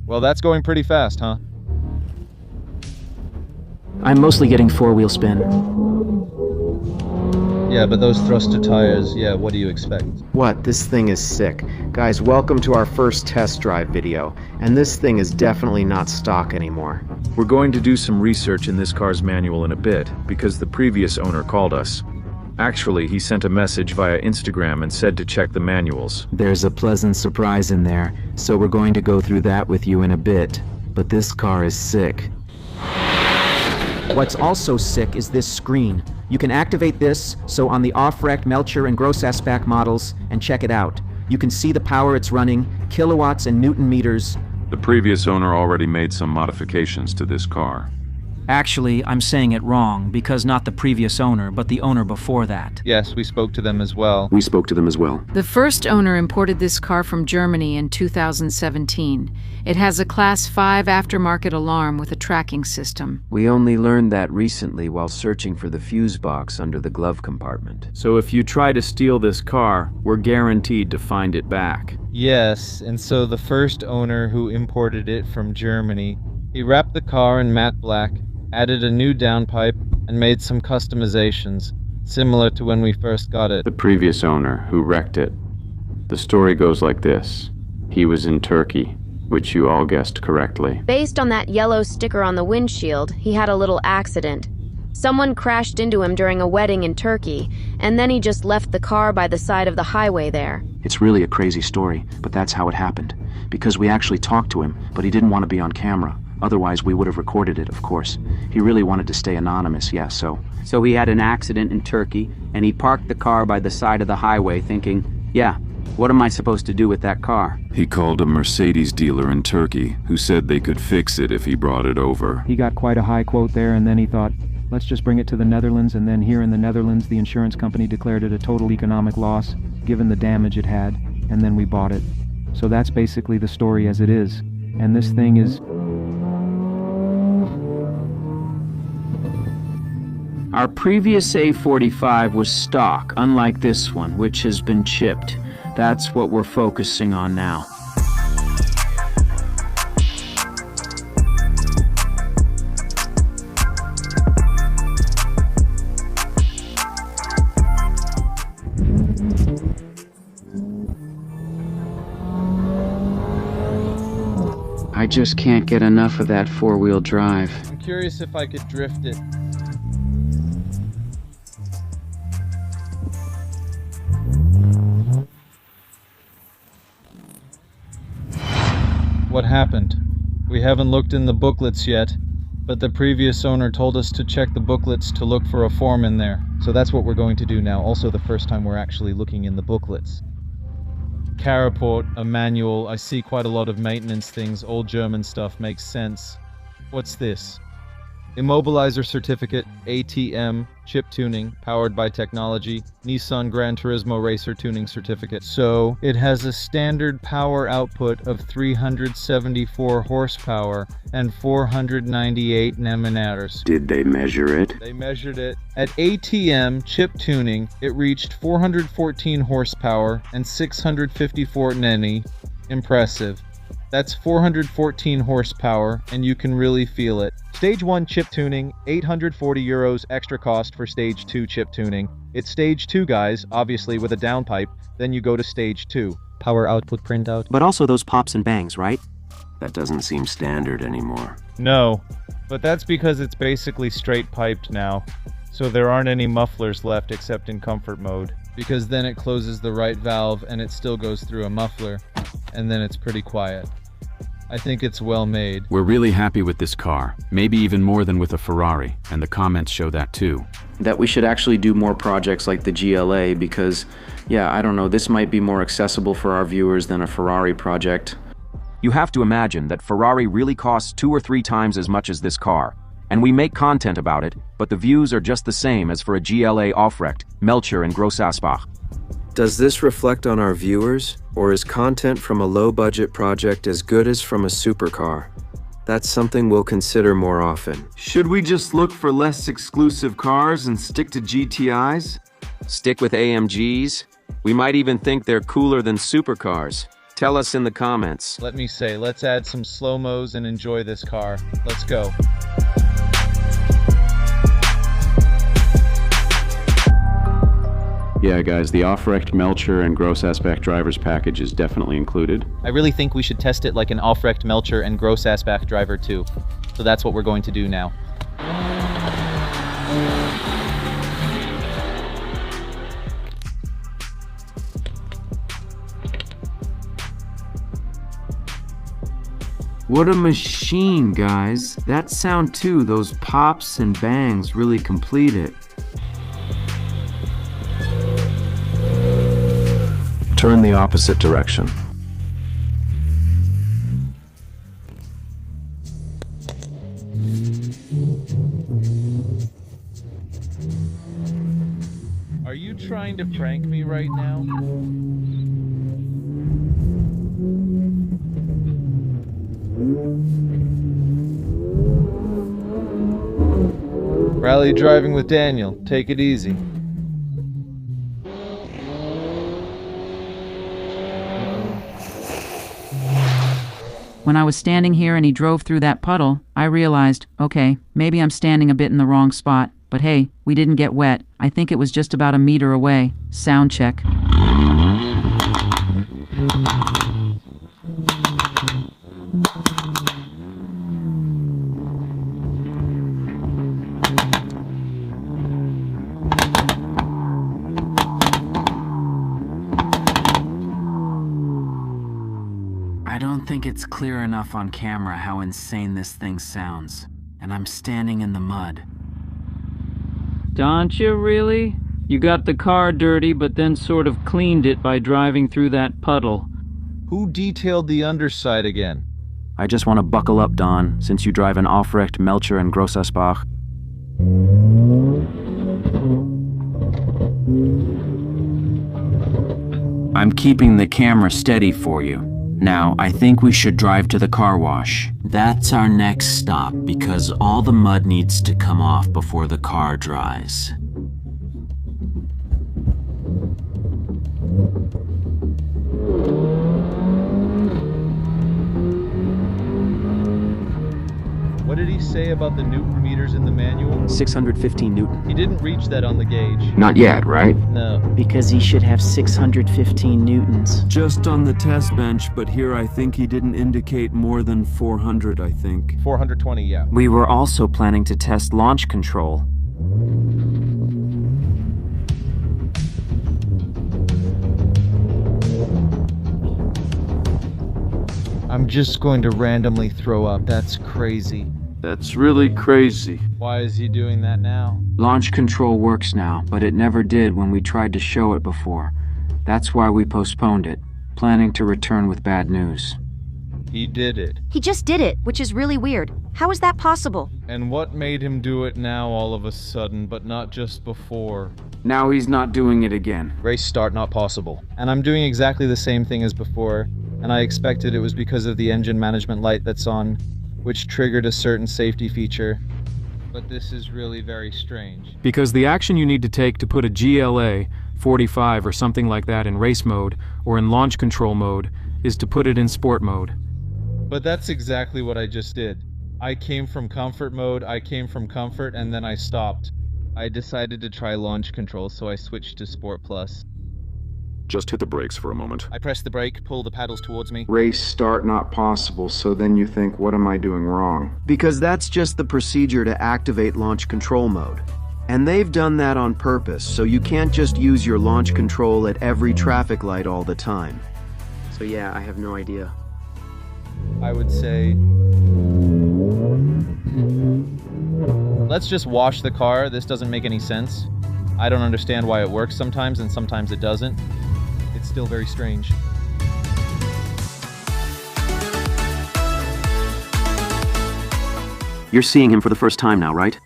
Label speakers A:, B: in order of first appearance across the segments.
A: Well, that's going pretty fast, huh?
B: I'm mostly getting four-wheel spin.
A: Yeah, but those thruster tires, yeah, what do you expect?
C: What? This thing is sick. Guys, welcome to our first test drive video. And this thing is definitely not stock anymore.
D: We're going to do some research in this car's manual in a bit, because the previous owner called us. Actually, he sent a message via Instagram and said to check the manuals.
B: There's a pleasant surprise in there, so we're going to go through that with you in a bit. But this car is sick. What's also sick is this screen. You can activate this, so on the off-rec Melcher and Grossasbach models, and check it out. You can see the power it's running, kilowatts and newton meters.
D: The previous owner already made some modifications to this car.
E: Actually, I'm saying it wrong, because not the previous owner, but the owner before that.
A: Yes, we spoke to them as well.
F: We spoke to them as well.
G: The first owner imported this car from Germany in 2017. It has a Class 5 aftermarket alarm with a tracking system.
H: We only learned that recently while searching for the fuse box under the glove compartment.
I: So if you try to steal this car, we're guaranteed to find it back.
A: Yes, and so the first owner who imported it from Germany, he wrapped the car in matte black, added a new downpipe, and made some customizations, similar to when we first got it.
F: The previous owner who wrecked it. The story goes like this. He was in Turkey, which you all guessed correctly.
J: Based on that yellow sticker on the windshield, he had a little accident. Someone crashed into him during a wedding in Turkey, and then he just left the car by the side of the highway there.
H: It's really a crazy story, but that's how it happened. Because we actually talked to him, but he didn't want to be on camera. Otherwise, we would have recorded it, of course. He really wanted to stay anonymous, yeah, so...
K: So he had an accident in Turkey, and he parked the car by the side of the highway thinking, yeah, what am I supposed to do with that car?
D: He called a Mercedes dealer in Turkey, who said they could fix it if he brought it over.
B: He got quite a high quote there, and then he thought, let's just bring it to the Netherlands, and then here in the Netherlands, the insurance company declared it a total economic loss, given the damage it had, and then we bought it. So that's basically the story as it is. And this thing is...
K: Our previous A45 was stock, unlike this one, which has been chipped. That's what we're focusing on now. I just can't get enough of that four-wheel drive.
A: I'm curious if I could drift it. What happened? We haven't looked in the booklets yet, but the previous owner told us to check the booklets to look for a form in there. So that's what we're going to do now. Also the first time we're actually looking in the booklets. Car report, a manual. I see quite a lot of maintenance things. Old German stuff makes sense. What's this? Immobilizer certificate, ATM, chip tuning, powered by technology, Nissan Gran Turismo Racer tuning certificate. So it has a standard power output of 374 horsepower and 498 Nm.
F: Did they measure it?
A: They measured it. At ATM chip tuning, it reached 414 horsepower and 654 Nm. Impressive. That's 414 horsepower, and you can really feel it. Stage 1 chip tuning, 840 euros extra cost for Stage 2 chip tuning. It's Stage 2, guys, obviously with a downpipe. Then you go to Stage 2. Power output printout.
B: But also those pops and bangs, right?
F: That doesn't seem standard anymore.
A: No, but that's because it's basically straight piped now. So there aren't any mufflers left except in comfort mode. Because then it closes the right valve and it still goes through a muffler. And then it's pretty quiet. I think it's well made.
I: We're really happy with this car, maybe even more than with a Ferrari, and the comments show that too.
H: That we should actually do more projects like the GLA because, yeah, I don't know, this might be more accessible for our viewers than a Ferrari project.
L: You have to imagine that Ferrari really costs 2 or 3 times as much as this car. And we make content about it, but the views are just the same as for a GLA Aufrecht, Melcher and Grossasbach.
M: Does this reflect on our viewers, or is content from a low-budget project as good as from a supercar? That's something we'll consider more often.
N: Should we just look for less exclusive cars and stick to GTIs?
K: Stick with AMGs? We might even think they're cooler than supercars.
H: Tell us in the comments.
A: Let me say, let's add some slow-mos and enjoy this car. Let's go.
F: Yeah, guys, the off-wrecked Melcher and gross aspect drivers package is definitely included.
A: I really think we should test it like an off-wrecked Melcher and gross aspect driver too. So that's what we're going to do now.
K: What a machine, guys. That sound too, those pops and bangs really complete it.
H: Turn the opposite direction.
A: Are you trying to prank me right now? Rally driving with Daniel. Take it easy.
G: When I was standing here and he drove through that puddle, I realized, okay, maybe I'm standing a bit in the wrong spot. But hey, we didn't get wet. I think it was just about a meter away. Sound check.
K: I don't think it's clear enough on camera how insane this thing sounds. And I'm standing in the mud.
E: Don't you really? You got the car dirty, but then sort of cleaned it by driving through that puddle.
A: Who detailed the underside again?
H: I just want to buckle up, Don, since you drive an off-wrecked Melcher and Grossasbach.
K: I'm keeping the camera steady for you. Now, I think we should drive to the car wash. That's our next stop, because all the mud needs to come off before the car dries.
A: What did he say about the Newton meters in the manual?
H: 615 Newton.
A: He didn't reach that on the gauge.
F: Not yet, right?
A: No.
O: Because he should have 615 newtons.
N: Just on the test bench, but here I think he didn't indicate more than 400, I think.
A: 420, yeah.
H: We were also planning to test launch control.
A: I'm just going to randomly throw up. That's crazy.
N: That's really crazy.
A: Why is he doing that now?
K: Launch control works now, but it never did when we tried to show it before. That's why we postponed it, planning to return with bad news.
A: He did it.
P: He just did it, which is really weird. How is that possible?
A: And what made him do it now all of a sudden, but not just before?
K: Now he's not doing it again.
A: Race start not possible. And I'm doing exactly the same thing as before, and I expected it was because of the engine management light that's on, which triggered a certain safety feature. But this is really very strange.
Q: Because the action you need to take to put a GLA45 or something like that in race mode or in launch control mode is to put it in sport mode.
A: But that's exactly what I just did. I came from comfort mode, and then I stopped. I decided to try launch control, so I switched to Sport Plus.
R: Just hit the brakes for a moment.
A: I press the brake, pull the paddles towards me.
C: Race start not possible, so then you think, what am I doing wrong?
M: Because that's just the procedure to activate launch control mode. And they've done that on purpose, so you can't just use your launch control at every traffic light all the time.
O: So yeah, I have no idea.
A: I would say... let's just wash the car. This doesn't make any sense. I don't understand why it works sometimes and sometimes it doesn't. It's still very strange.
H: You're seeing him for the first time now, right?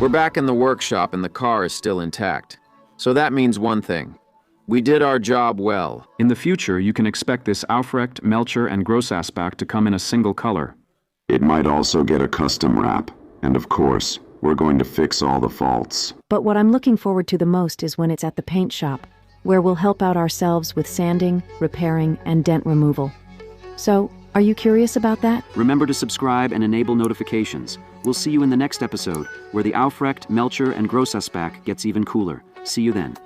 B: We're back in the workshop and the car is still intact. So that means one thing. We did our job well.
Q: In the future, you can expect this Aufrecht, Melcher, and Grossaspach to come in a single color.
R: It might also get a custom wrap. And of course, we're going to fix all the faults.
S: But what I'm looking forward to the most is when it's at the paint shop, where we'll help out ourselves with sanding, repairing, and dent removal. So, are you curious about that?
H: Remember to subscribe and enable notifications. We'll see you in the next episode, where the Aufrecht, Melcher, and Grossaspach gets even cooler. See you then.